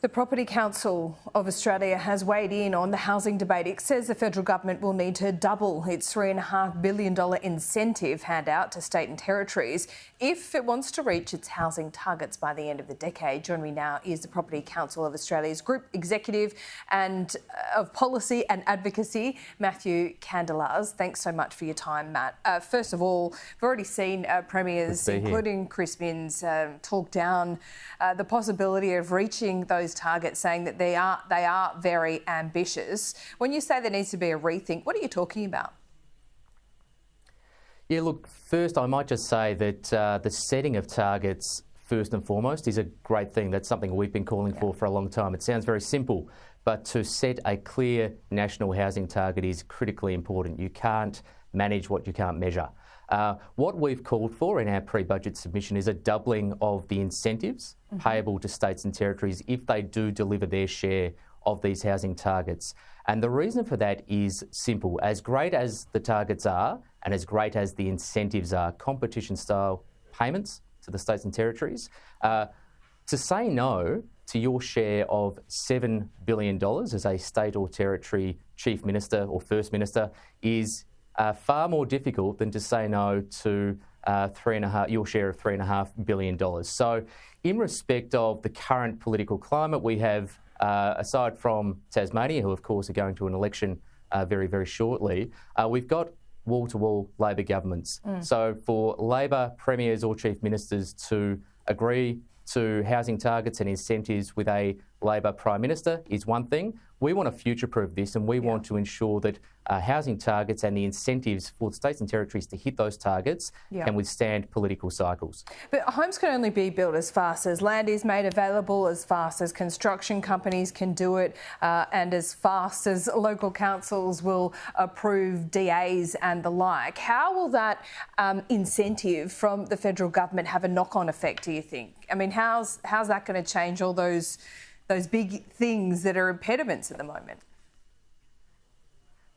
The Property Council of Australia has weighed in on the housing debate. It says the federal government will need to double its $3.5 billion incentive handout to state and territories if it wants to reach its housing targets by the end of the decade. Joining me now is the Property Council of Australia's Group Executive and of Policy and Advocacy, Matthew Kandelaars. Thanks so much for your time, Matt. First of all, we've already seen premiers, including Chris Minns, talk down the possibility of reaching those targets, saying that they are very ambitious. When you say there needs to be a rethink, what are you talking about? Yeah, look, first I might just say that the setting of targets first and foremost is a great thing. That's something we've been calling for a long time. It sounds very simple, but to set a clear national housing target is critically important. You can't manage what you can't measure. What we've called for in our pre-budget submission is a doubling of the incentives payable to states and territories if they do deliver their share of these housing targets. And the reason for that is simple. As great as the targets are and as great as the incentives are, competition-style payments to the states and territories, to say no to your share of $7 billion as a state or territory chief minister or first minister is far more difficult than to say no to your share of $3.5 billion. So in respect of the current political climate, we have, aside from Tasmania, who of course are going to an election very, very shortly, we've got wall-to-wall Labor governments. So for Labor premiers or chief ministers to agree to housing targets and incentives with a Labor Prime Minister is one thing. We want to future-proof this, and we want to ensure that housing targets and the incentives for states and territories to hit those targets can withstand political cycles. But homes can only be built as fast as land is made available, as fast as construction companies can do it, and as fast as local councils will approve DAs and the like. How will that incentive from the federal government have a knock-on effect, do you think? I mean, how's that going to change all those big things that are impediments at the moment?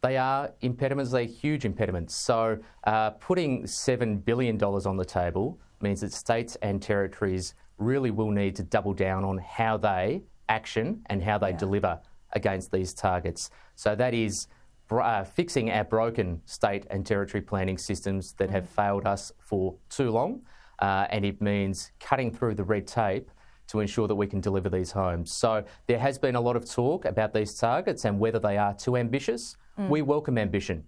They are impediments, they're huge impediments. So putting $7 billion on the table means that states and territories really will need to double down on how they action and how they deliver against these targets. So that is fixing our broken state and territory planning systems that have failed us for too long, and it means cutting through the red tape to ensure that we can deliver these homes. So there has been a lot of talk about these targets and whether they are too ambitious. We welcome ambition.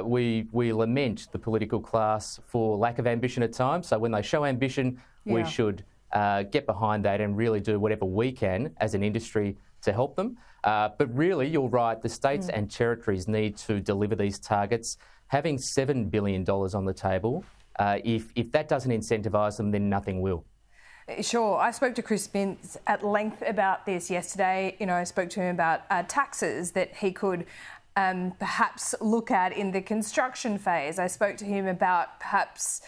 We lament the political class for lack of ambition at times. So when they show ambition, we should get behind that and really do whatever we can as an industry to help them. But really, you're right, the states and territories need to deliver these targets. Having $7 billion on the table, if that doesn't incentivise them, then nothing will. Sure. I spoke to Chris Minns at length about this yesterday. You know, I spoke to him about taxes that he could perhaps look at in the construction phase. I spoke to him about perhaps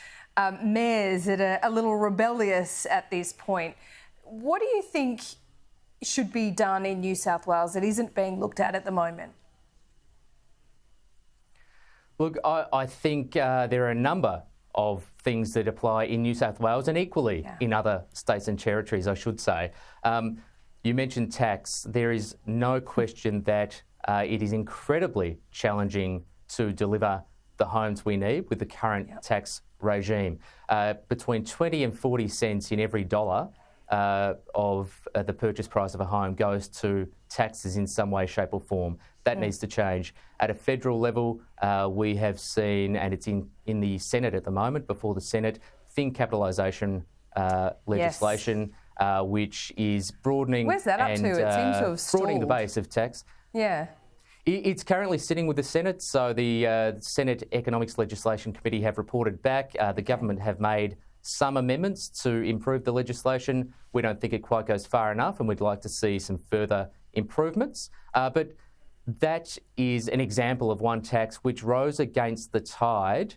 mayors that are a little rebellious at this point. What do you think should be done in New South Wales that isn't being looked at the moment? Look, I think there are a number of things that apply in New South Wales and equally in other states and territories, I should say. You mentioned tax. There is no question that it is incredibly challenging to deliver the homes we need with the current tax regime. Between 20 and 40 cents in every dollar of the purchase price of a home goes to taxes in some way, shape or form. That needs to change. At a federal level, we have seen, and it's in the Senate at the moment, before the Senate, thin capitalisation legislation, which is broadening. Where's that up to? It seems to have stalled. Broadening the base of tax. Yeah. It's currently sitting with the Senate, so the Senate Economics Legislation Committee have reported back. The government have made some amendments to improve the legislation. We don't think it quite goes far enough, and we'd like to see some further improvements. But that is an example of one tax which rose against the tide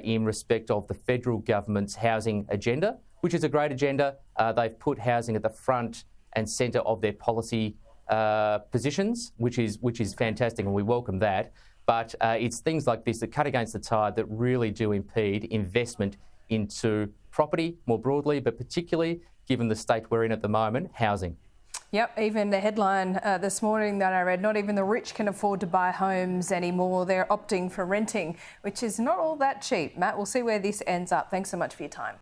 in respect of the federal government's housing agenda, which is a great agenda. They've put housing at the front and centre of their policy positions, which is fantastic, and we welcome that. But it's things like this that cut against the tide that really do impede investment into property more broadly, but particularly, given the state we're in at the moment, housing. Yep, even the headline this morning that I read, not even the rich can afford to buy homes anymore. They're opting for renting, which is not all that cheap. Matt, we'll see where this ends up. Thanks so much for your time.